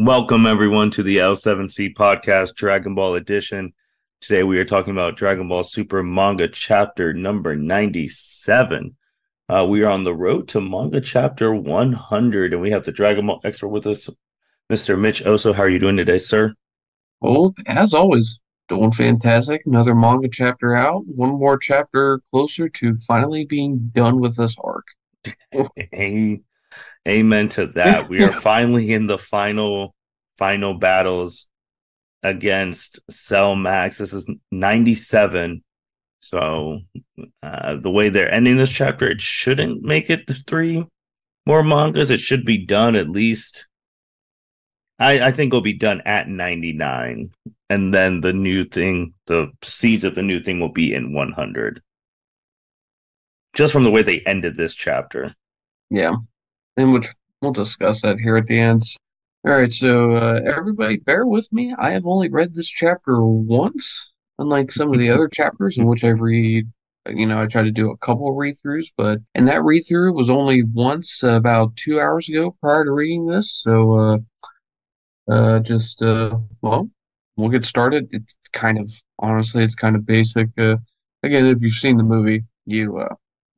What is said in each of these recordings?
Welcome everyone to the L7C podcast, Dragon Ball Edition. Today we are talking about Dragon Ball Super Manga chapter number 97. We are on the road to manga chapter 100, and we have the Dragon Ball expert with us, Mr. Mitch Oso. How are you doing today, sir? Well, as always, doing fantastic. Another manga chapter out. One more chapter closer to finally being done with this arc. Hey, amen to that. We are finally in the final battles against Cell Max. This is 97. So the way they're ending this chapter, it shouldn't make it to three more mangas. It should be done at least. I think it'll be done at 99. And then the new thing, the seeds of the new thing will be in 100. Just from the way they ended this chapter. Yeah, and which we'll discuss that here at the end. All right, so everybody, bear with me. I have only read this chapter once, unlike some of the other chapters in which I've read. I tried to do a couple of read-throughs, and that read-through was only once about 2 hours ago prior to reading this. So, well, we'll get started. It's kind of, honestly, it's kind of basic. Again, if you've seen the movie, you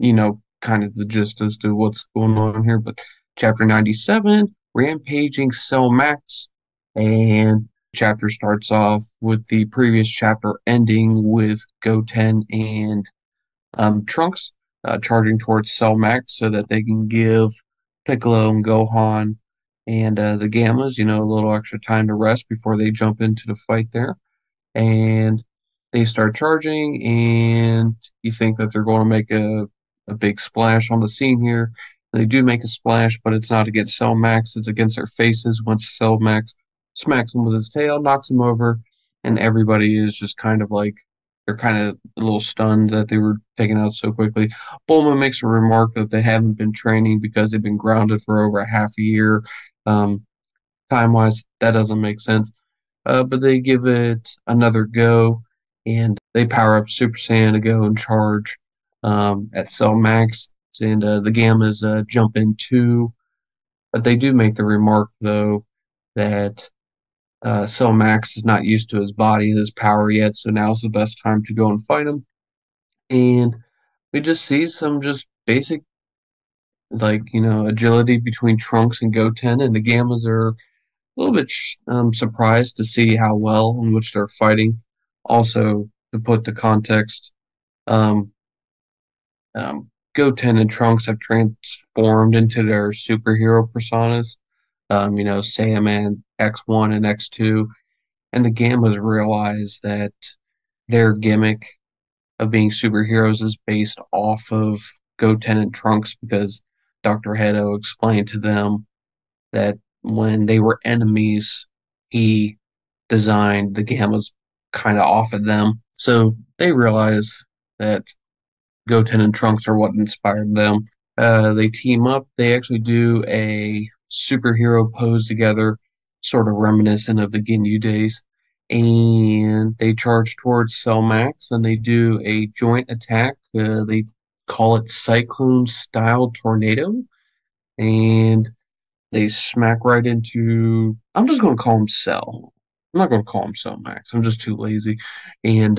know kind of the gist as to what's going on here. But chapter 97, Rampaging Cell Max, and chapter starts off with the previous chapter ending with Goten and Trunks charging towards Cell Max so that they can give Piccolo and Gohan and the Gammas, a little extra time to rest before they jump into the fight there. And they start charging, and you think that they're going to make a big splash on the scene here. They do make a splash, but it's not against Cell Max, it's against their faces. Once Cell Max smacks him with his tail, knocks him over, and everybody is just kind of like, they're kind of a little stunned that they were taken out so quickly. Bulma makes a remark that they haven't been training because they've been grounded for over a half a year. Um, Time wise, that doesn't make sense. But they give it another go, and they power up Super Saiyan to go and charge at Cell Max, and the Gammas jump in too. But they do make the remark, though, that Cell Max is not used to his body and his power yet, so now's the best time to go and fight him. And we just see some just basic, agility between Trunks and Goten, and the Gammas are a little bit surprised to see how well in which they're fighting. Also, to put the context, um, Goten and Trunks have transformed into their superhero personas. Saiyaman X1 and X2, and the Gammas realize that their gimmick of being superheroes is based off of Goten and Trunks because Dr. Hedo explained to them that when they were enemies, he designed the Gammas kind of off of them. So they realize that Goten and Trunks are what inspired them. They team up. They actually do a superhero pose together, sort of reminiscent of the Ginyu days. And they charge towards Cell Max and they do a joint attack. They call it Cyclone Style Tornado. And they smack right into. I'm just going to call him Cell. I'm not going to call him Cell Max. I'm just too lazy. And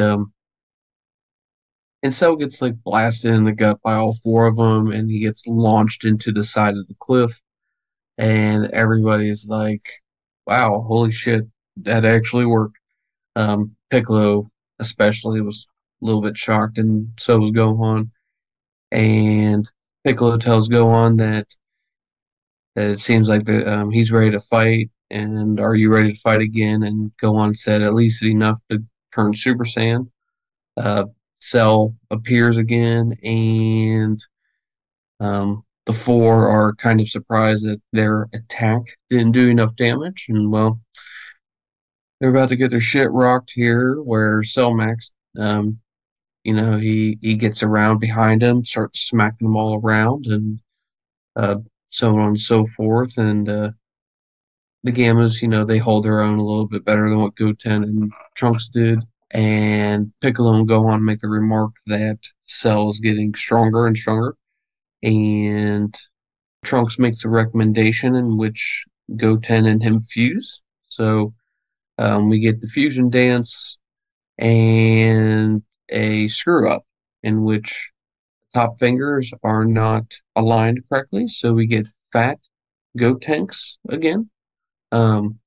Cell gets like blasted in the gut by all four of them, and he gets launched into the side of the cliff. And everybody's like, "Wow, holy shit, that actually worked." Piccolo, especially, was a little bit shocked, and so was Gohan. And Piccolo tells Gohan that it seems like he's ready to fight. And are you ready to fight again? And Gohan said at least enough to turn Super Saiyan. Uh, Cell appears again, and the four are kind of surprised that their attack didn't do enough damage. And well, they're about to get their shit rocked here, where Cell Max, he gets around behind him, starts smacking them all around, and uh, so on and so forth. And the Gammas, they hold their own a little bit better than what Goten and Trunks did. And Piccolo and Gohan make the remark that Cell is getting stronger and stronger. And Trunks makes a recommendation in which Goten and him fuse. So we get the fusion dance and a screw up in which top fingers are not aligned correctly. So we get fat Gotenks again. Um,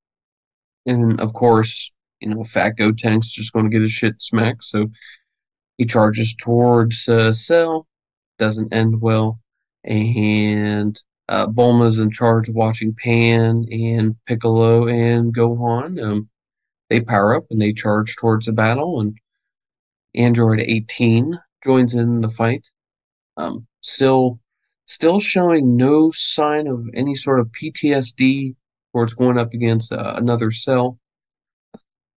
and of course, fat Gotenks just going to get his shit smacked. So he charges towards Cell, doesn't end well, and Bulma's in charge of watching Pan and Piccolo and Gohan. They power up and they charge towards the battle, and Android 18 joins in the fight. Still showing no sign of any sort of PTSD towards going up against another Cell.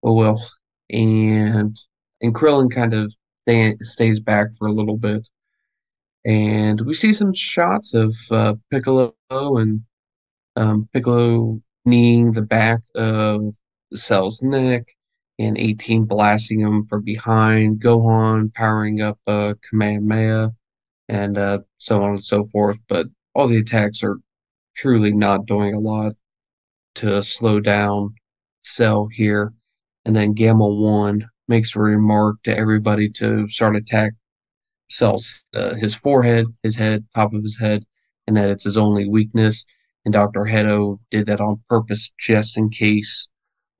Oh well, and Krillin kind of stays back for a little bit. And we see some shots of Piccolo and Piccolo kneeing the back of Cell's neck, and 18 blasting him from behind. Gohan powering up Kamehameha, and so on and so forth. But all the attacks are truly not doing a lot to slow down Cell here. And then Gamma 1 makes a remark to everybody to start attack Cell's his forehead, his head, top of his head, and that it's his only weakness. And Dr. Hedo did that on purpose just in case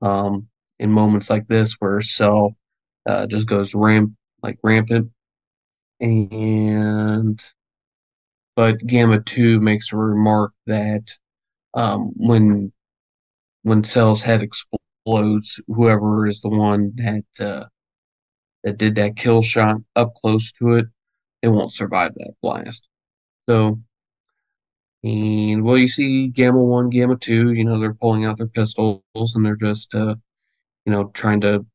in moments like this where Cell just goes rampant. And but Gamma 2 makes a remark that when Cell's head explodes, whoever is the one that did that kill shot up close to it, it won't survive that blast. So, and well, you see Gamma 1, Gamma 2, they're pulling out their pistols and they're just, trying to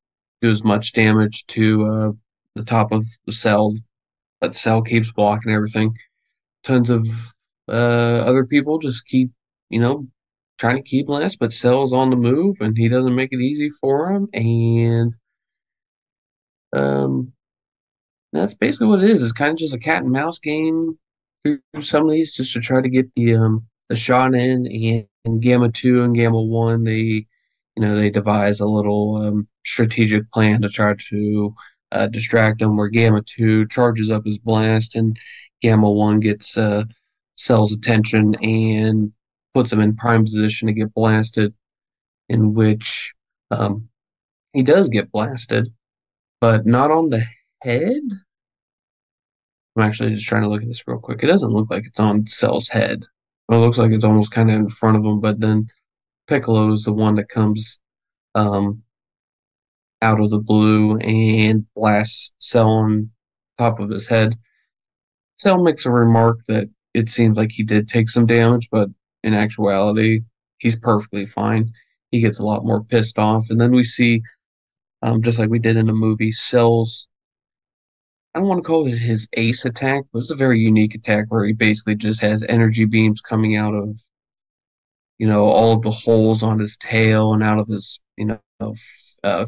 do as much damage to the top of the Cell, but Cell keeps blocking everything. Tons of other people just keep, you know, trying to keep last, but Cell's on the move and he doesn't make it easy for him. And um, that's basically what it is. It's kind of just a cat and mouse game through some of these just to try to get the shot in. And Gamma 2 and Gamma 1, they devise a little strategic plan to try to distract them. Where Gamma 2 charges up his blast and Gamma 1 gets Cell's attention and puts him in prime position to get blasted. In which um, he does get blasted, but not on the head. I'm actually just trying to look at this real quick. It doesn't look like it's on Cell's head. It looks like it's almost kind of in front of him, but then Piccolo is the one that comes um, out of the blue and blasts Cell on top of his head. Cell makes a remark that it seems like he did take some damage, but in actuality, he's perfectly fine. He gets a lot more pissed off. And then we see, just like we did in the movie, Cell's, I don't want to call it his ace attack, but it's a very unique attack where he basically just has energy beams coming out of, all of the holes on his tail and out of his,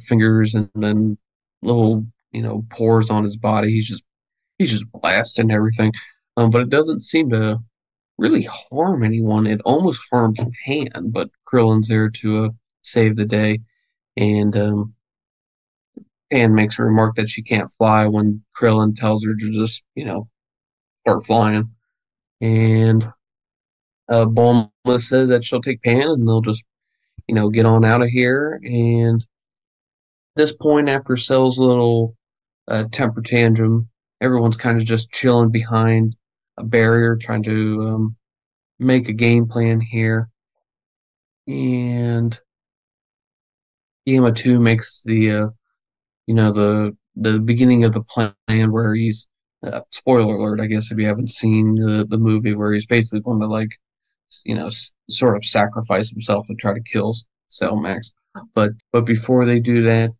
fingers, and then little, pores on his body. He's just blasting everything. But it doesn't seem to really harm anyone. It almost harms Pan, but Krillin's there to save the day. And Pan makes a remark that she can't fly when Krillin tells her to just, start flying. And Bulma says that she'll take Pan and they'll just, get on out of here. And this point, after Cell's little temper tantrum, everyone's kind of just chilling behind a barrier, trying to make a game plan here. And Gamma 2 makes the beginning of the plan where he's spoiler alert, I guess, if you haven't seen the movie, where he's basically going to sort of sacrifice himself and try to kill Cell Max. But before they do that,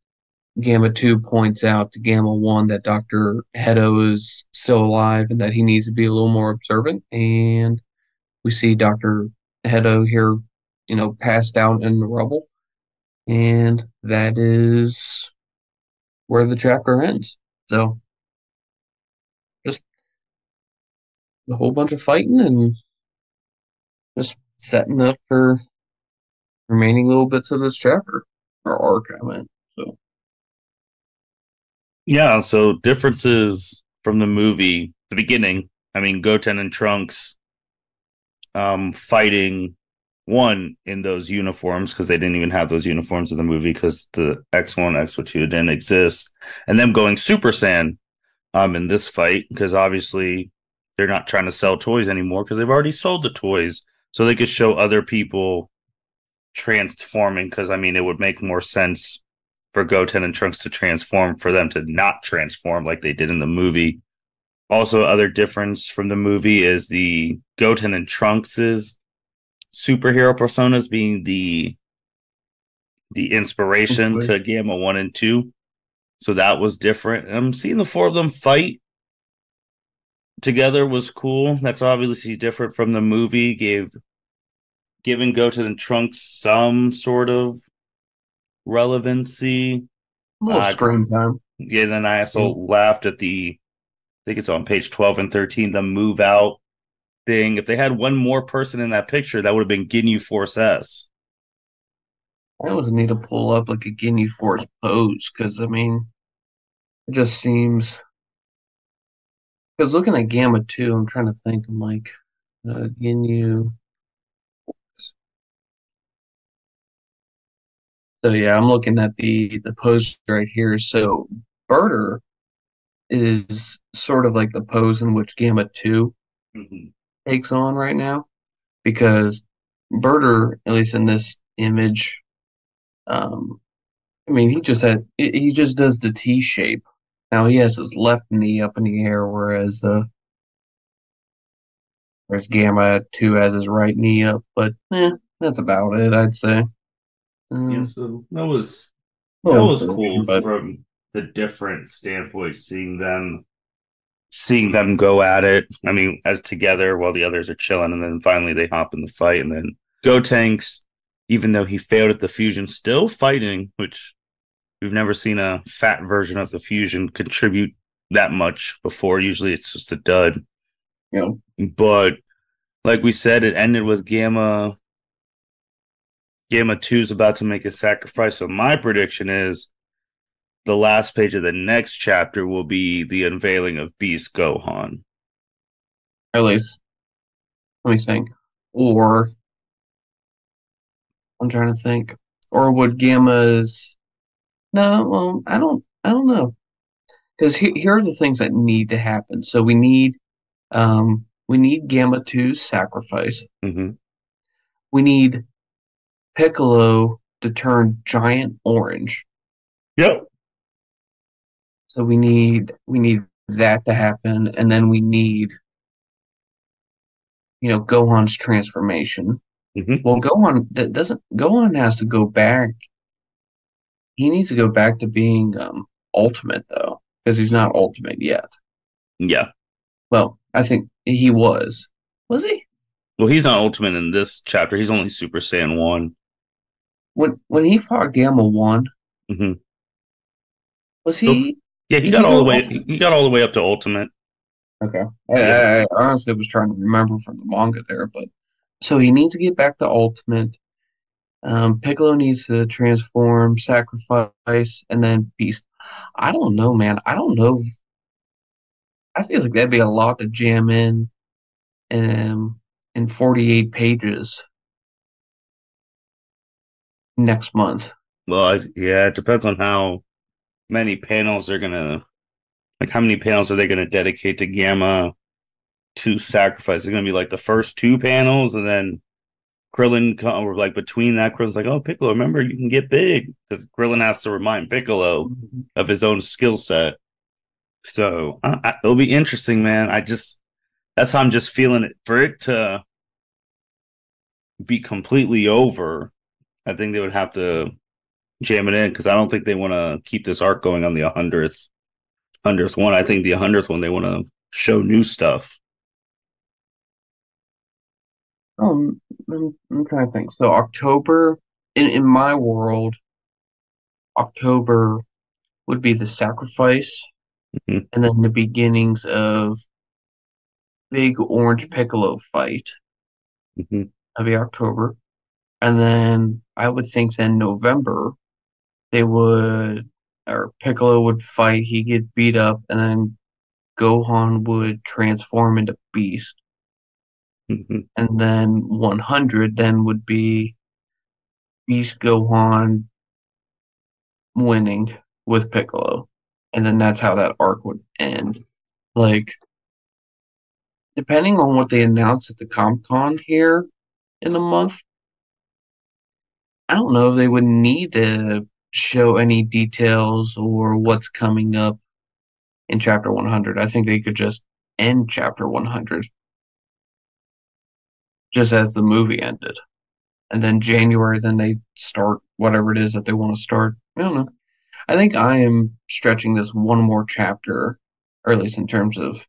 Gamma 2 points out to Gamma 1 that Dr. Hedo is still alive and that he needs to be a little more observant. And we see Dr. Hedo here, passed out in the rubble. And that is where the chapter ends. So just a whole bunch of fighting and just setting up for remaining little bits of this chapter or arc, I meant. So Yeah, so differences from the movie, the beginning. I mean, Goten and Trunks fighting one in those uniforms because they didn't even have those uniforms in the movie because the X1, X2 didn't exist, and them going Super Saiyan in this fight because obviously they're not trying to sell toys anymore because they've already sold the toys, so they could show other people transforming because I mean it would make more sense for Goten and Trunks to transform for them to not transform like they did in the movie. Also, other difference from the movie is the Goten and Trunks's superhero personas being the inspiration to inspiration. Gamma 1 and 2. So that was different. I'm seeing the four of them fight together was cool. That's obviously different from the movie. Giving Goten and Trunks some sort of relevancy. A little Uh, screen time. yeah, then I also Yeah. laughed at I think it's on page 12 and 13, the move out thing. If they had one more person in that picture, that would have been Ginyu Force S. I always need to pull up like a Ginyu Force pose because I mean it just seems because looking at Gamma 2, I'm trying to think. I'm like Ginyu. So yeah, I'm looking at the pose right here. So Birder is sort of like the pose in which Gamma 2 Mm-hmm. takes on right now because Birder, at least in this image, um, I mean, he just does the T shape. Now he has his left knee up in the air, whereas Gamma 2 has his right knee up. But that's about it, I'd say. Yeah, Um, so that no was improvement, cool but from the different standpoints, seeing them go at it. I mean, as together while the others are chilling, and then finally they hop in the fight, and then Go Tanks, even though he failed at the fusion, still fighting, which we've never seen a fat version of the fusion contribute that much before. Usually it's just a dud. you know, But like we said, it ended with Gamma 2 is about to make a sacrifice. So my prediction is the last page of the next chapter will be the unveiling of Beast Gohan. at least let me think. Or I'm trying to think. Or would Gamma's no, well, I don't know. Because here are the things that need to happen. So we need Gamma 2's sacrifice. Mm-hmm. We need Piccolo to turn giant orange. Yep. So we need that to happen, and then we need, Gohan's transformation. Mm-hmm. Well, Gohan that doesn't Gohan has to go back. He needs to go back to being ultimate though, because he's not ultimate yet. Yeah. Well, I think he was. Was he? Well, he's not ultimate in this chapter. He's only Super Saiyan 1. When he fought Gamma 1, Mm-hmm. was So, he yeah, did he go ultimate? he got all the way up to ultimate. Okay. Yeah. I honestly was trying to remember from the manga there, but so he needs to get back to ultimate. Piccolo needs to transform, sacrifice, and then beast. I don't know, man. I don't know. I feel like that'd be a lot to jam in 48 pages next month. Well, yeah, it depends on how many panels they're gonna like. How many panels are they gonna dedicate to Gamma to sacrifice? It's gonna be like the first two panels, and then or like between that, Krillin's like, "Oh, Piccolo, remember you can get big," because Krillin has to remind Piccolo of his own skill set. So it'll be interesting, man. That's how I'm just feeling it for it to be completely over. I think they would have to jam it in because I don't think they want to keep this arc going on the hundredth one. I think the hundredth one they want to show new stuff. I'm trying to think. So October in my world, October would be the sacrifice, Mm-hmm. and then the beginnings of big orange Piccolo fight. Mm-hmm. That'd be October, and then I would think then November they would, or Piccolo would fight, he'd get beat up, and then Gohan would transform into Beast. And then 100 then would be Beast Gohan winning with Piccolo. And then that's how that arc would end. Like, depending on what they announce at the Comic Con here in a month, I don't know if they would need to show any details or what's coming up in chapter 100. I think they could just end chapter 100 just as the movie ended. And then January, then they start whatever it is that they want to start. I don't know. I think I am stretching this one more chapter, or at least in terms of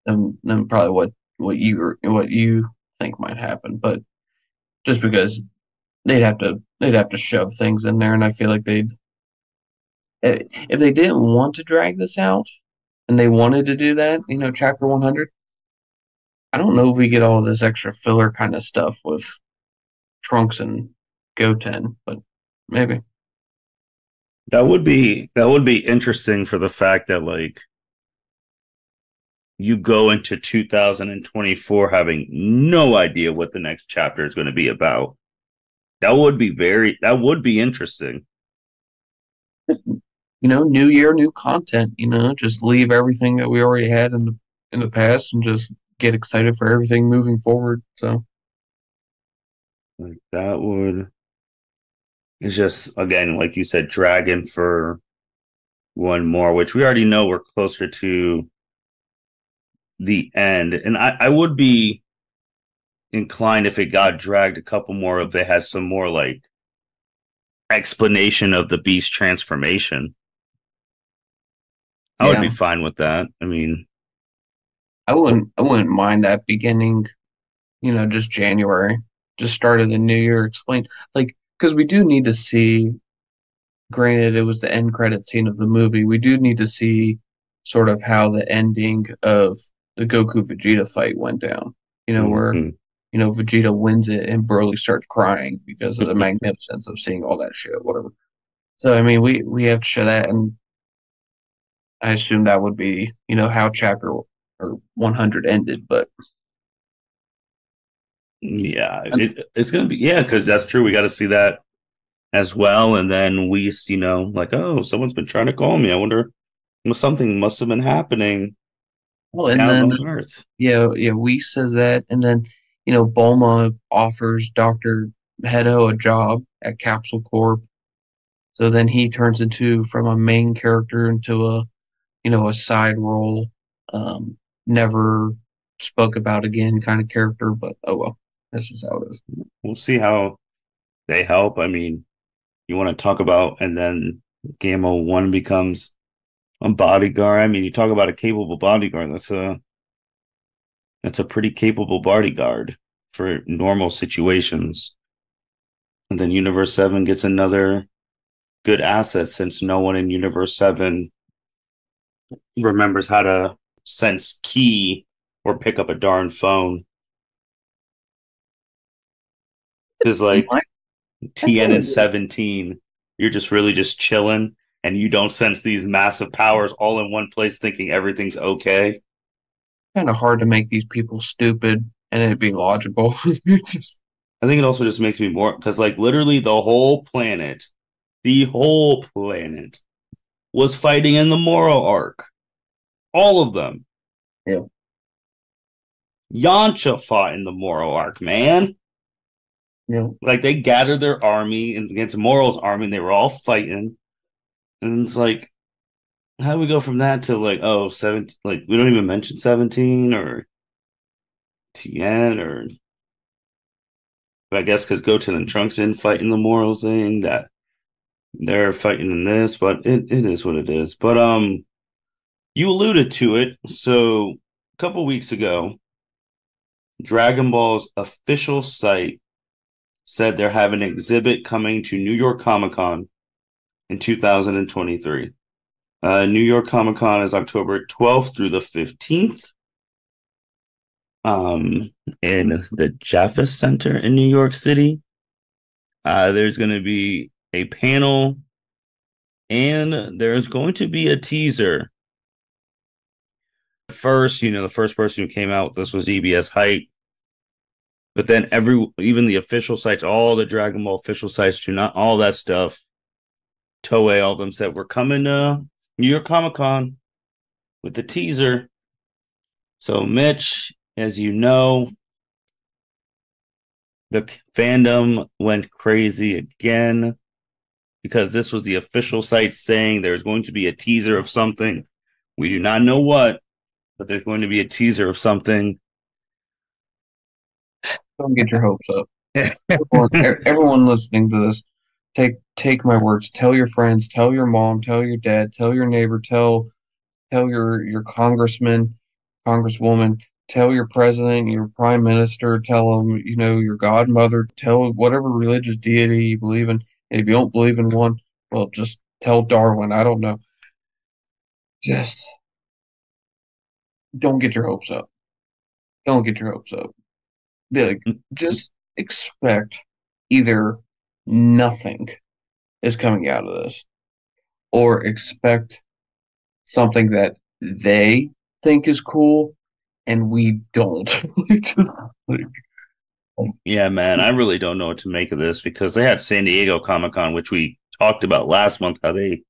them probably what you think might happen. But just because they'd have to shove things in there, and I feel like they'd if they didn't want to drag this out and they wanted to do that, chapter 100. I don't know if we get all this extra filler kind of stuff with Trunks and Goten, but maybe. That would be interesting for the fact that like you go into 2024 having no idea what the next chapter is going to be about. That would be interesting. New year, new content. Just leave everything that we already had in the past and just get excited for everything moving forward. So Like that would it's just again, like you said, dragging for one more, which we already know we're closer to the end. And I would be inclined if it got dragged a couple more if they had some more like explanation of the beast transformation. I would yeah, be fine with that. I mean, I wouldn't mind that beginning. Just January, just start of the new year. Explain like because we do need to see. Granted, it was the end credit scene of the movie. We do need to see sort of how the ending of the Goku Vegeta fight went down. Where mhm. Vegeta wins it and Broly starts crying because of the magnificence of seeing all that shit, whatever. So I mean, we have to show that, and I assume that would be how chapter or 100 ended. But Yeah, it's gonna be yeah, because that's true. We got to see that as well, and then like, oh, someone's been trying to call me. I wonder, something must have been happening well, and down then on Earth. yeah, yeah, Whis says that, and then Bulma offers Doctor Hedo a job at Capsule Corp. So then he turns into from a main character into a side role, never spoke about again kind of character. But oh well, that's just how it is. We'll see how they help. I mean, you want to talk about, and then Gamma One becomes a bodyguard. I mean, you talk about a capable bodyguard. That's a pretty capable bodyguard for normal situations. And then Universe 7 gets another good asset since no one in Universe 7 remembers how to sense key or pick up a darn phone. Because You like might. I TN feel and like it's 17, you're just really just chilling and you don't sense these massive powers all in one place thinking everything's okay. kind of hard to make these people stupid and it'd be logical. Just I think it also just makes me more because like literally the whole planet was fighting in the Moro arc. All of them. yeah, Yamcha fought in the Moro arc, man. yeah. Like they gathered their army against Moro's army and they were all fighting. And it's like, how do we go from that to like, oh, 17, like we don't even mention 17 or TN or but I guess because Goten and Trunks didn't fight in the Moro thing that they're fighting in this, but it is what it is. But you alluded to it. So a couple weeks ago, Dragon Ball's official site said they're having an exhibit coming to New York Comic Con in 2023. New York Comic Con is October 12th through the 15th in the Javits Center in New York City. There's going to be a panel, and there's going to be a teaser. First, the first person who came out with this was EBS Hype. But then even the official sites, all the Dragon Ball official sites, do not all that stuff. Toei, all of them said we're coming to New York Comic Con with the teaser. So, Mitch, as you know, the fandom went crazy again because this was the official site saying there's going to be a teaser of something. We do not know what, but there's going to be a teaser of something. Don't get your hopes up. Everyone listening to this, take my words. Tell your friends, tell your mom, tell your dad, tell your neighbor, tell your congressman, congresswoman, tell your president, your prime minister, tell them, your godmother, tell whatever religious deity you believe in. And if you don't believe in one, well, just tell Darwin. I don't know. Just don't get your hopes up. Don't get your hopes up. Be like, just expect either nothing is coming out of this, or expect something that they think is cool and we don't. Like, Yeah, man, I really don't know what to make of this because they had San Diego Comic Con, which we talked about last month, how they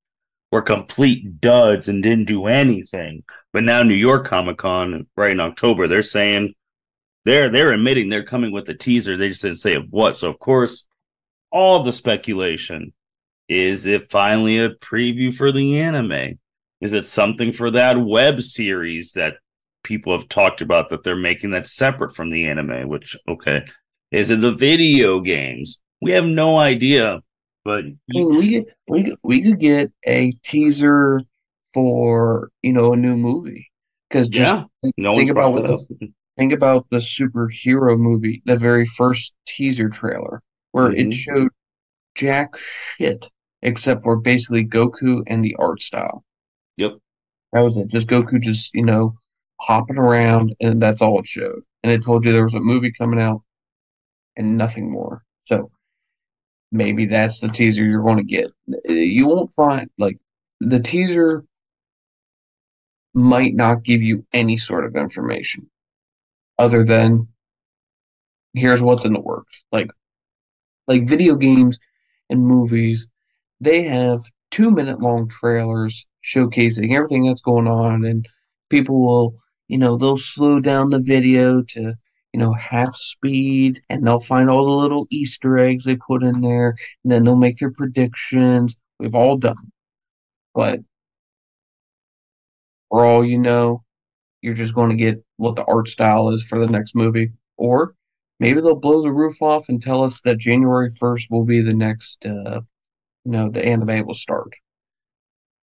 were complete duds and didn't do anything. But now New York Comic Con, right in October, they're saying they're admitting they're coming with a teaser. They just didn't say of what. So of course, all of the speculation is it finally a preview for the anime? Is it something for that web series that people have talked about that they're making that's separate from the anime? Which, okay, is it the video games? We have no idea. But I mean, we could get a teaser for a new movie, because just yeah, no think one's about brought it up. think about the superhero movie, the very first teaser trailer, where it Mm-hmm. showed jack shit except for basically Goku and the art style. Yep. That was it. Just Goku, just hopping around, and that's all it showed. And it told you there was a movie coming out and nothing more. So maybe that's the teaser you're going to get. You won't find, like, the teaser might not give you any sort of information other than here's what's in the works. Like video games and movies, they have 2 minute long trailers showcasing everything that's going on, and people will, they'll slow down the video to, half speed, and they'll find all the little Easter eggs they put in there, and then they'll make their predictions. We've all done. But for all you know, you're just going to get what the art style is for the next movie. Or maybe they'll blow the roof off and tell us that January 1st will be the next, the anime will start.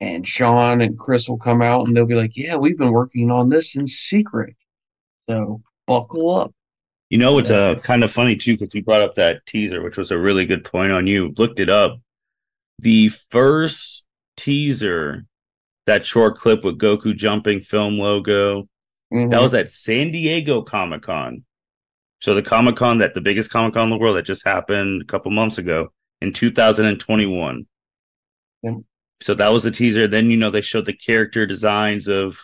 And Sean and Chris will come out and they'll be like, yeah, we've been working on this in secret. So buckle up. It's Yeah. kind of funny too because you brought up that teaser, which was a really good point on you. Looked it up. The first teaser, that short clip with Goku jumping film logo, that Hmm. was at San Diego Comic Con. So the biggest Comic Con in the world that just happened a couple months ago in 2021. Yeah. So that was the teaser. Then, they showed the character designs of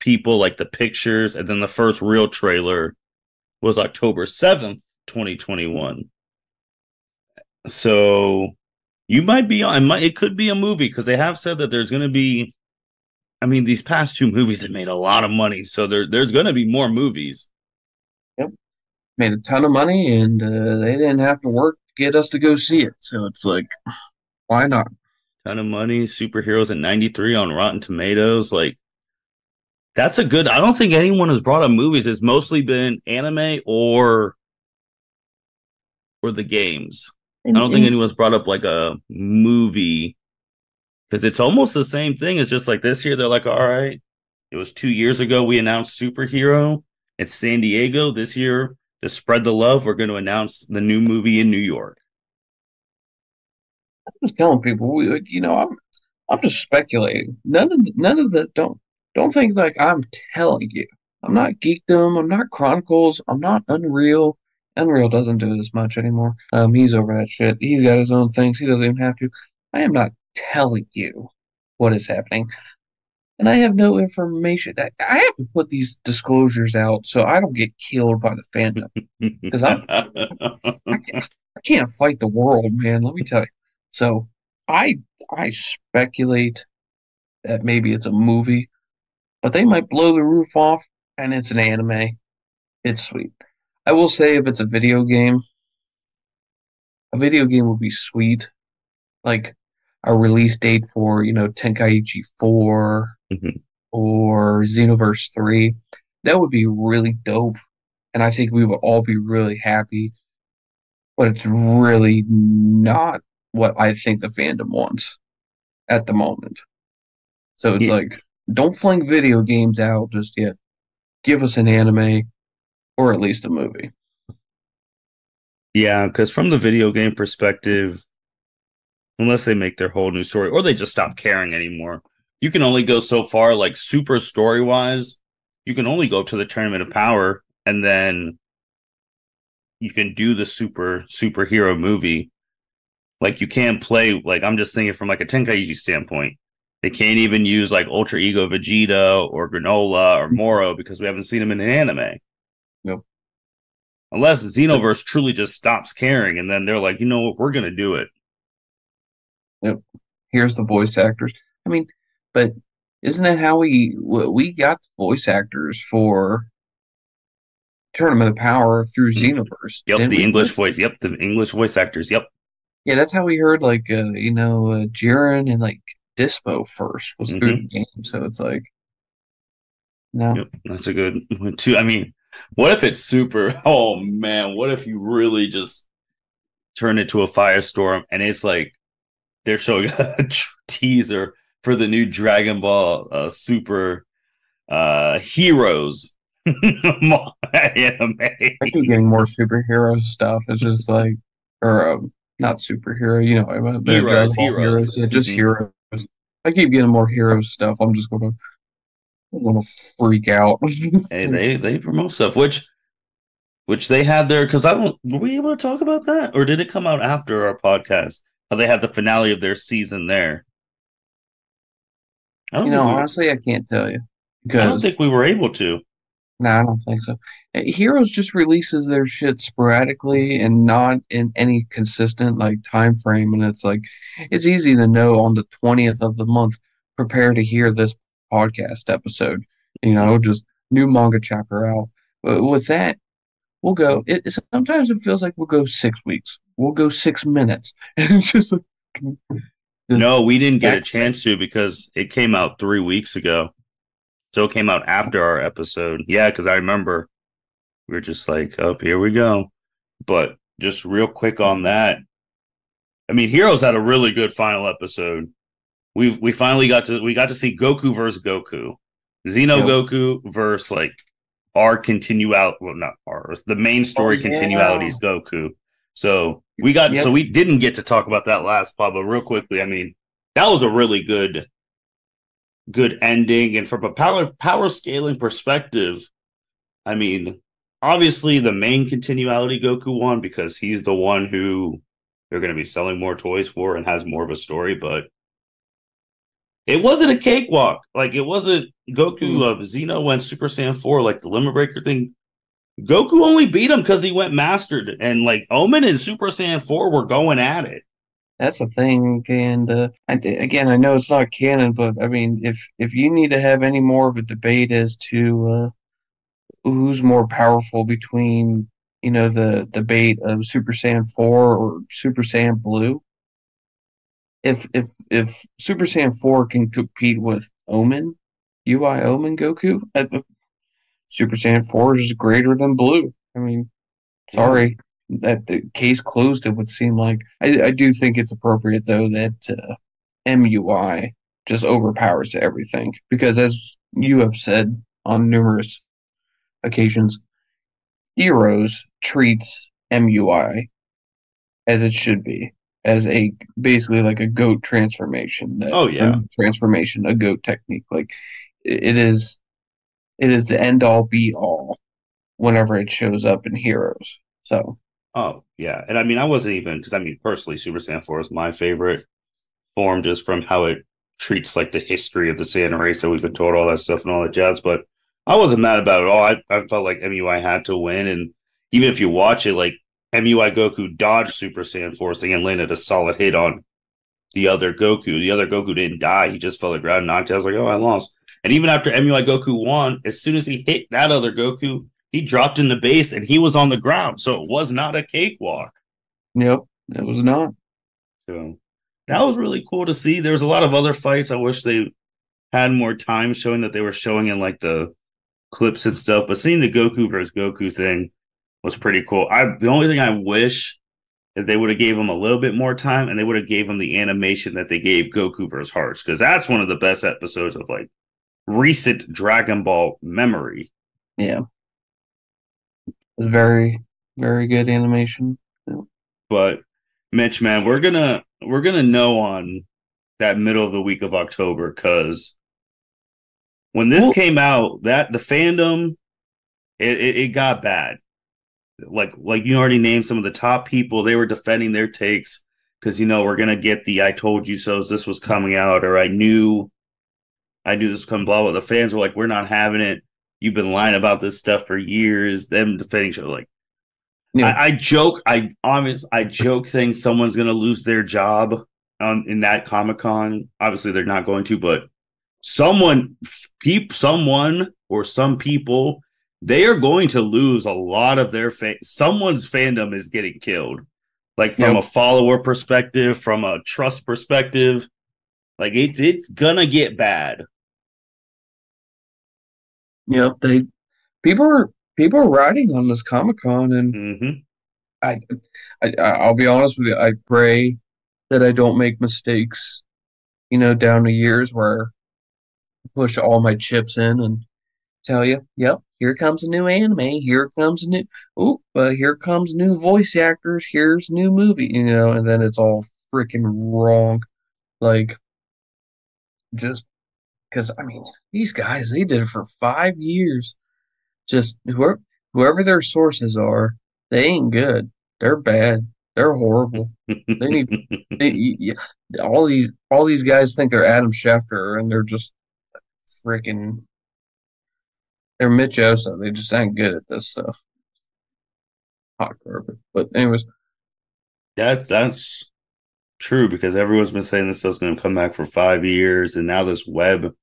people, like the pictures. And then the first real trailer was October 7th, 2021. So you might be on, it could be a movie because they have said that there's going to be, I mean, these past two movies have made a lot of money. So there's going to be more movies. Yep. Made a ton of money, and they didn't have to work to get us to go see it. So it's like, why not? Ton of money. Superheroes at 93 on Rotten Tomatoes. Like, that's a good, I don't think anyone has brought up movies. It's mostly been anime or the games. I And, don't think and anyone's brought up like a movie because it's almost the same thing. It's just like this year, they're like, all right, it was 2 years ago we announced Superhero. It's San Diego. This year, to spread the love, we're going to announce the new movie in New York. I'm just telling people, I'm just speculating. None of the don't think like I'm telling you. I'm not Geekdom. I'm not Chronicles. I'm not Unreal. Unreal doesn't do this much anymore. He's over that shit. He's got his own things. He doesn't even have to. I am not telling you what is happening, and I have no information. I have to put these disclosures out so I don't get killed by the fandom because I can't fight the world, man. Let me tell you. So I I speculate that maybe it's a movie, but they might blow the roof off, and it's an anime. It's sweet. I will say if it's a video game would be sweet. Like a release date for, Tenkaichi 4 or Xenoverse 3. That would be really dope. And I think we would all be really happy. But it's really not what I think the fandom wants at the moment. So it's Yeah, like, don't fling video games out just yet. Give us an anime or at least a movie. yeah, because from the video game perspective, unless they make their whole new story or they just stop caring anymore, you can only go so far. Like super story wise, you can only go to the Tournament of Power, and then you can do the superhero movie. Like you can't play. Like I'm just thinking from like a Tenkaichi standpoint, they can't even use like Ultra Ego Vegeta or Granola or Moro because we haven't seen them in an anime. Yep. Unless Xenoverse truly just stops caring, and then they're like, you know what, we're gonna do it. Yep. Here's the voice actors. I mean, but isn't that how we got the voice actors for Tournament of Power through Mhm. Xenoverse, Yep, didn't the we English first? voice. Yep, the English voice actors. Yep. Yeah, that's how we heard like Jiren and like Dispo first was through the Hmm. game. So it's like no, Yep, that's a good one too. I mean, what if it's super? Oh man, what if you really just turn it to a firestorm and it's like they're showing a teaser for the new Dragon Ball Super Heroes anime. I keep getting more superhero stuff. It's just like or not superhero, the Heroes, Dragon Ball heroes. Heroes. Yeah, just Hmm. heroes. I keep getting more hero stuff. I'm gonna freak out. Hey, they promote stuff, which they had there because I don't. Were we able to talk about that, or did it come out after our podcast? How they had the finale of their season there. I don't think we. Honestly, I can't tell you I don't because think we were able to. no, I don't think so. Heroes just releases their shit sporadically and not in any consistent like time frame, and it's like it's easy to know on the 20th of the month. Prepare to hear this podcast episode. Just new manga chapter out. But with that, we'll go. Sometimes it feels like we'll go 6 weeks. We'll go 6 minutes, and it's just like, just No, we didn't get back a to back. chance to because it came out 3 weeks ago. So it came out after our episode. Yeah, because I remember we were just like, oh, here we go. But just real quick on that. I mean, Heroes had a really good final episode. We finally got to see Goku versus Goku. Xeno Yep. Goku versus like our continuality, well, not our, the main Oh story yeah. continuities Goku. So Yep. we didn't get to talk about that last pod, but real quickly, I mean, that was a really good ending. And from a power scaling perspective, I mean, obviously the main continuality Goku won because he's the one who they're going to be selling more toys for and has more of a story. But it wasn't a cakewalk. Like it wasn't Goku. Mm. Xeno went Super Saiyan 4, like the Limit Breaker thing. Goku only beat him because he went mastered, and like Omen and Super Saiyan 4 were going at it. That's the thing, and again, I know it's not canon, but I mean, if you need to have any more of a debate as to who's more powerful between, the debate of Super Saiyan 4 or Super Saiyan Blue, if Super Saiyan 4 can compete with Omen, UI Omen Goku, Super Saiyan 4 is greater than Blue. I mean, Yeah. sorry, that the case closed. It would seem like I do think it's appropriate though that MUI just overpowers everything because, as you have said on numerous occasions, Heroes treats MUI as it should be, as a basically like a goat transformation that Oh or yeah. not transformation, a goat technique. Like it is, it is the end all be all whenever it shows up in Heroes. So, Oh yeah, and I mean, I wasn't even because I mean, personally, Super Saiyan 4 is my favorite form just from how it treats like the history of the Saiyan race that we've been told all that stuff and all that jazz. But I wasn't mad about it at all. I felt like MUI had to win, and even if you watch it, like MUI Goku dodged Super Saiyan 4 thing and landed a solid hit on the other Goku. The other Goku didn't die; he just fell to the ground, knocked out. I was like, oh, I lost. And even after MUI Goku won, as soon as he hit that other Goku, he dropped in the base and he was on the ground. So it was not a cakewalk. yep, it was not. So that was really cool to see. There's a lot of other fights. I wish they had more time showing that they were showing in like the clips and stuff. But seeing the Goku versus Goku thing was pretty cool. The only thing I wish that they would have gave him a little bit more time and they would have gave him the animation that they gave Goku versus Hearts because that's one of the best episodes of like recent Dragon Ball memory. Yeah, it's very, very good animation. Yeah. But Mitch, man, we're gonna know on that middle of the week of October because when this Well, came out, that the fandom it got bad. Like you already named some of the top people. They were defending their takes because we're gonna get the "I told you so" this was coming out, or I knew this was coming. Blah blah. The fans were like, "We're not having it. You've been lying about this stuff for years." Them defending each other. Like yeah, I joke saying someone's gonna lose their job in that Comic Con. Obviously, they're not going to, but someone, someone, or some people, they are going to lose a lot of their someone's fandom is getting killed. Like from yep, a follower perspective, from a trust perspective, like it's gonna get bad. yep. People are riding on this Comic Con, and Mm-hmm. I, I'll be honest with you. I pray that I don't make mistakes, down the years where I push all my chips in and tell you, yep, here comes a new anime, here comes a new, here comes new voice actors, here's new movie, and then it's all freaking wrong. Like, just because, I mean, these guys, they did it for 5 years. Just whoever their sources are, they ain't good. They're bad. They're horrible. They need all these guys think they're Adam Schefter, and they're just freaking they're Mitch Osa. They just ain't good at this stuff. Hot garbage. But anyways, That's true because everyone's been saying this stuff's going to come back for 5 years, and now this web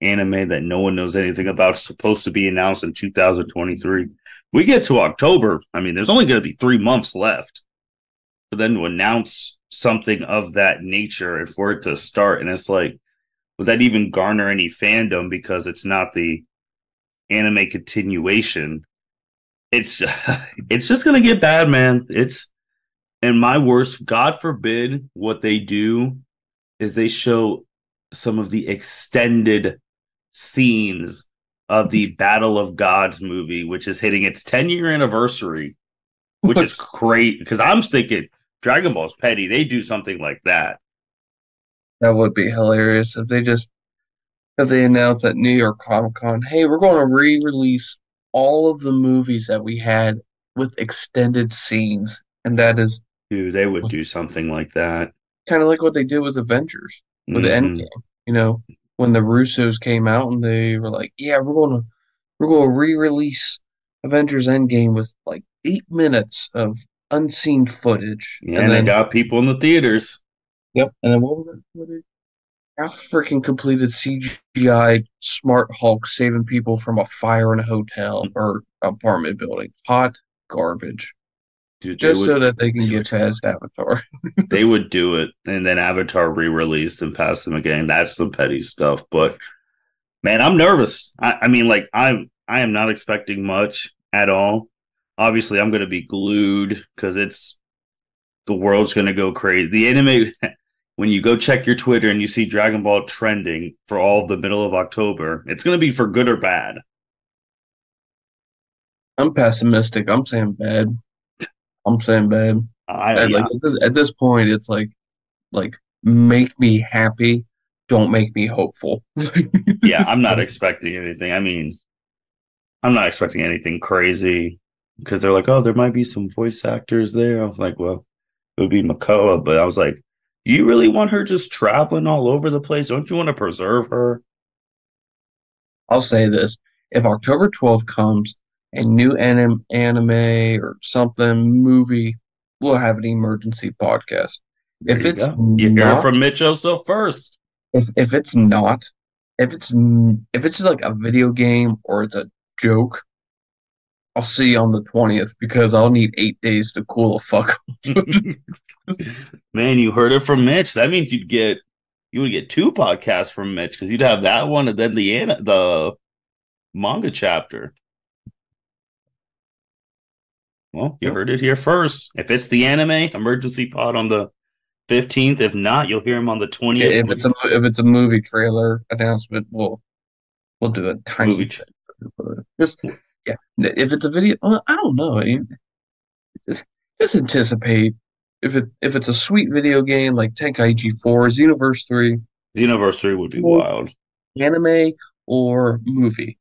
anime that no one knows anything about is supposed to be announced in 2023. We get to October. I mean, there's only going to be 3 months left for them to announce something of that nature and for it to start. And it's like, would that even garner any fandom because it's not the anime continuation? It's just, it's just going to get bad, man. It's and my worst, God forbid, what they do is they show some of the extended scenes of the Battle of Gods movie, which is hitting its 10-year anniversary, which is which great because I'm thinking Dragon Ball's petty. They do something like that. that would be hilarious if they announced at New York Comic Con, hey, we're going to re-release all of the movies that we had with extended scenes, and that is Dude, they would do something like that. kind of like what they did with Avengers, with Mm-hmm. Endgame. You know, when the Russos came out and they were like, "Yeah, we're gonna re-release Avengers Endgame with like 8 minutes of unseen footage," Yeah, and and they then got people in the theaters. yep, and then what was that footage? Half freaking completed CGI Smart Hulk saving people from a fire in a hotel or apartment building. Hot garbage. Dude, Just so that they can get past Avatar. they would do it, and then Avatar re-released and pass them again. That's some petty stuff, but man, I'm nervous. I mean, like I am not expecting much at all. Obviously, I'm going to be glued because it's the world's going to go crazy. The anime, when you go check your Twitter and you see Dragon Ball trending for all of the middle of October, it's going to be for good or bad. I'm pessimistic. I'm saying bad. I'm saying bad. I And like yeah at this point, it's like make me happy, don't make me hopeful. yeah I'm not So, expecting anything. I mean, I'm not expecting anything crazy. because they're like, oh, there might be some voice actors there. I was like, well, it would be Makoa, but I was like, you really want her just traveling all over the place? Don't you want to preserve her? I'll say this: if October 12th comes and new anime or something movie, we'll have an emergency podcast. There If you it's go. You hear it not, from Mitch Oso first. if it's not, if it's like a video game or it's a joke, I'll see you on the 20th because I'll need 8 days to cool the fuck off. Man, you heard it from Mitch. That means you would get two podcasts from Mitch because you'd have that one and then the manga chapter. Well, you Yep. heard it here first. If it's the anime emergency pod on the 15th, if not, you'll hear him on the 20th. If it's a movie trailer announcement, we'll do a Movie. tiny thing. Just yeah. If it's a video, well, I don't know. Just anticipate if it's a sweet video game like Tenkaichi 4, Xenoverse 3, The anniversary would be or wild. anime or movie.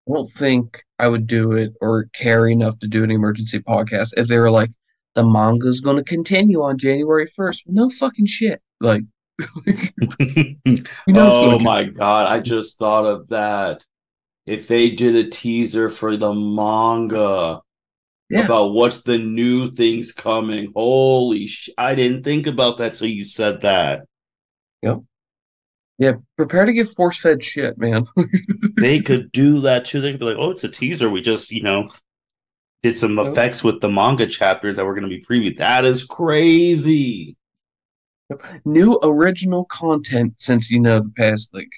I don't think I would do it or care enough to do an emergency podcast if they were like, the manga's going to continue on January 1st. No fucking shit. Like, you know it's going Oh to my God. I just thought of that. If they did a teaser for the manga yeah. about what's the new things coming, holy I didn't think about that till you said that. Yep. Yeah, prepare to get force-fed shit, man. They could do that too. They could be like, oh, it's a teaser. We just, did some Yep. effects with the manga chapters that were going to be previewed. That is crazy. New original content since the past like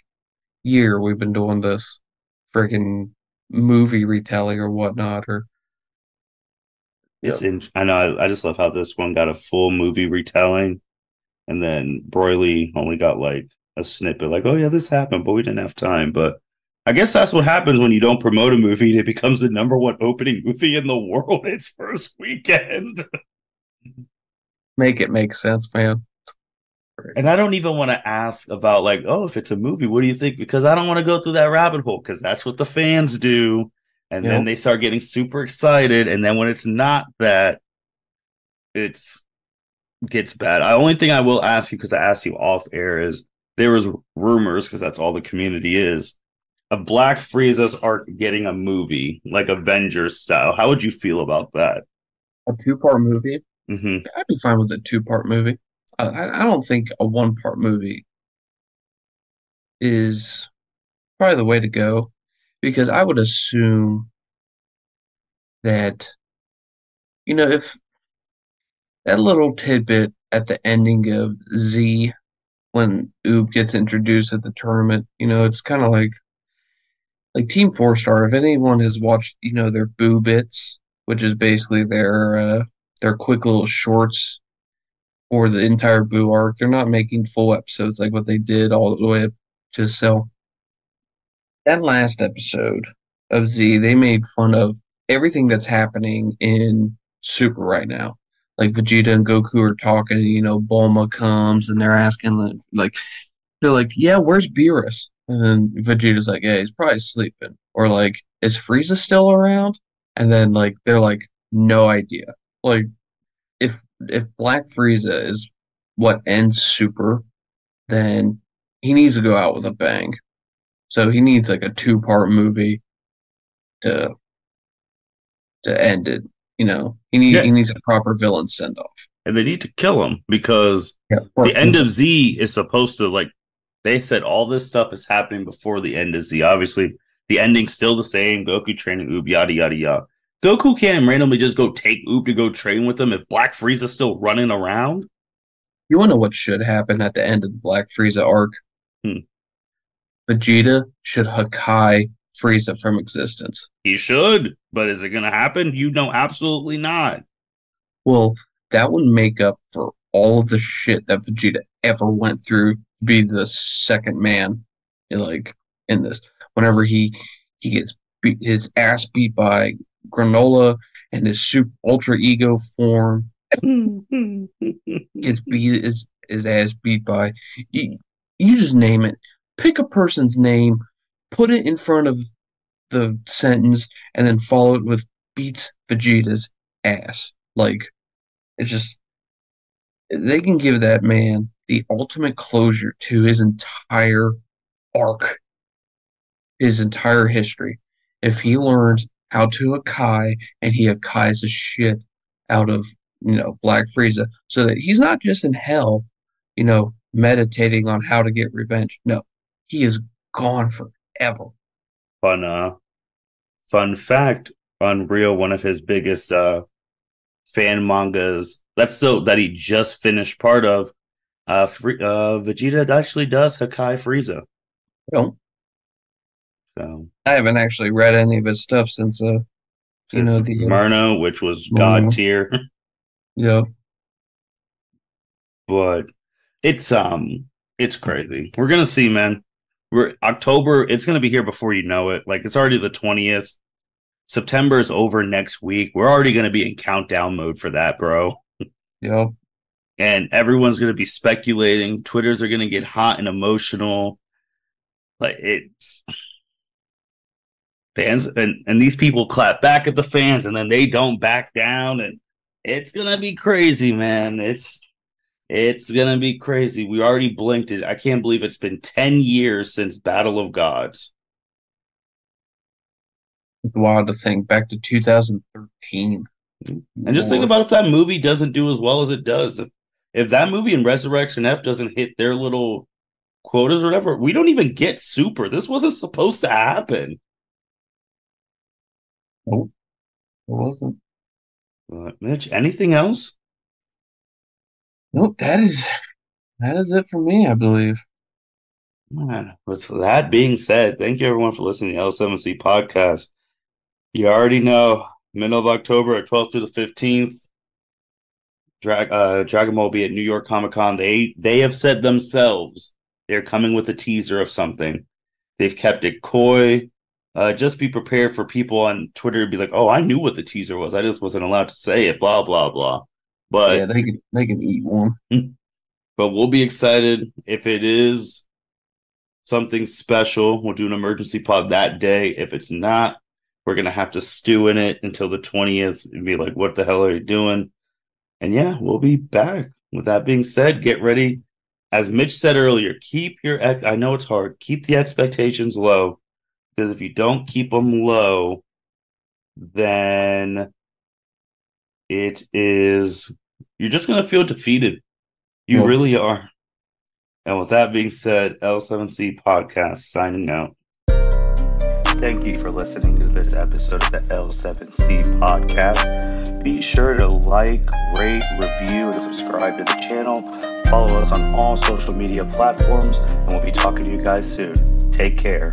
year we've been doing this freaking movie retelling or whatnot or It's yep. in, I know. I just love how this one got a full movie retelling, and then Broly only got like a snippet, like, "Oh yeah, this happened, but we didn't have time." But I guess that's what happens when you don't promote a movie. It becomes the number one opening movie in the world its first weekend. Make it make sense, man. And I don't even want to ask about like, oh, if it's a movie, what do you think? Because I don't want to go through that rabbit hole because that's what the fans do. And then Yep. they start getting super excited. And then when it's not that, it's gets bad. The only thing I will ask you, because I asked you off air, is there was rumors, because that's all the community is, of Black Frieza's arc getting a movie, like Avengers style. How would you feel about that? A two-part movie. Mm-hmm. I'd be fine with a two-part movie. I don't think a one-part movie is probably the way to go because I would assume that if that little tidbit at the ending of Z when Oob gets introduced at the tournament, it's kind of like Team Four Star. If anyone has watched, their Boo Bits, which is basically their quick little shorts for the entire Boo arc, they're not making full episodes like what they did all the way up to Cell. That last episode of Z, they made fun of everything that's happening in Super right now. Like Vegeta and Goku are talking, Bulma comes and they're asking they're like, yeah, where's Beerus? And then Vegeta's like, yeah, he's probably sleeping. Or like, is Frieza still around? And then like they're like, no idea. Like if Black Frieza is what ends Super, then he needs to go out with a bang. So he needs like a two-part movie to end it. He Yeah, needs a proper villain send off. and they need to kill him because Yeah. the end of Z is supposed to like they said all this stuff is happening before the end of Z. Obviously, the ending's still the same. Goku training Oob, yada yada yada. Goku can't randomly just go take Oob to go train with him if Black Frieza's still running around. You want to know what should happen at the end of the Black Frieza arc? Hmm. Vegeta should Hakai Frieza from existence. He should, but is it going to happen? You know, absolutely not. Well, that would make up for all of the shit that Vegeta ever went through to be the second man in this. Whenever he gets his ass beat by Granola and his super ultra ego form gets beat his ass beat by you just name it. Pick a person's name, put it in front of the sentence, and then follow it with beats Vegeta's ass. Like, it's just, they can give that man the ultimate closure to his entire arc, his entire history. If he learns how to Akai and he Akais the shit out of, Black Frieza, so that he's not just in hell, meditating on how to get revenge. No, he is gone forever. Fun fun fact, Unreal, one of his biggest fan mangas that he just finished part of, Vegeta actually does Hakai Frieza. Well, So I haven't actually read any of his stuff since the Myrna, which was God Mono. tier. Yeah. But it's crazy. We're gonna see, man. We're October, it's gonna be here before you know it. Like, it's already the 20th. September is over next week. We're already gonna be in countdown mode for that, bro. Yeah. And everyone's gonna be speculating. Twitters are gonna get hot and emotional. Like, it's fans, and these people clap back at the fans, and then they don't back down, and it's gonna be crazy, man. It's gonna be crazy. We already blinked it. I can't believe it's been 10 years since Battle of Gods. It's wild to think back to 2013. And just think Lord. about if that movie doesn't do as well as it does. If that movie and Resurrection F doesn't hit their little quotas or whatever, we don't even get Super. This wasn't supposed to happen. Nope, it wasn't. Mitch, anything else? Nope, that is it for me, I believe. Man, with that being said, thank you everyone for listening to the L7C podcast. You already know, middle of October, 12th through the 15th, Dragon Ball will be at New York Comic Con. They have said themselves they're coming with a teaser of something. They've kept it coy. Just be prepared for people on Twitter to be like, "Oh, I knew what the teaser was. I just wasn't allowed to say it." Blah blah blah. Yeah, But they can eat one. but we'll be excited if it is something special. We'll do an emergency pod that day. If it's not, we're gonna have to stew in it until the 20th and be like, "What the hell are you doing?" And yeah, we'll be back. With that being said, get ready. As Mitch said earlier, I know it's hard. Keep the expectations low, because if you don't keep them low, then you're just going to feel defeated. You Yep. really are. And with that being said, L7C podcast signing out. Thank you for listening to this episode of the L7C podcast. Be sure to like, rate, review, and subscribe to the channel. Follow us on all social media platforms, and we'll be talking to you guys soon. Take care.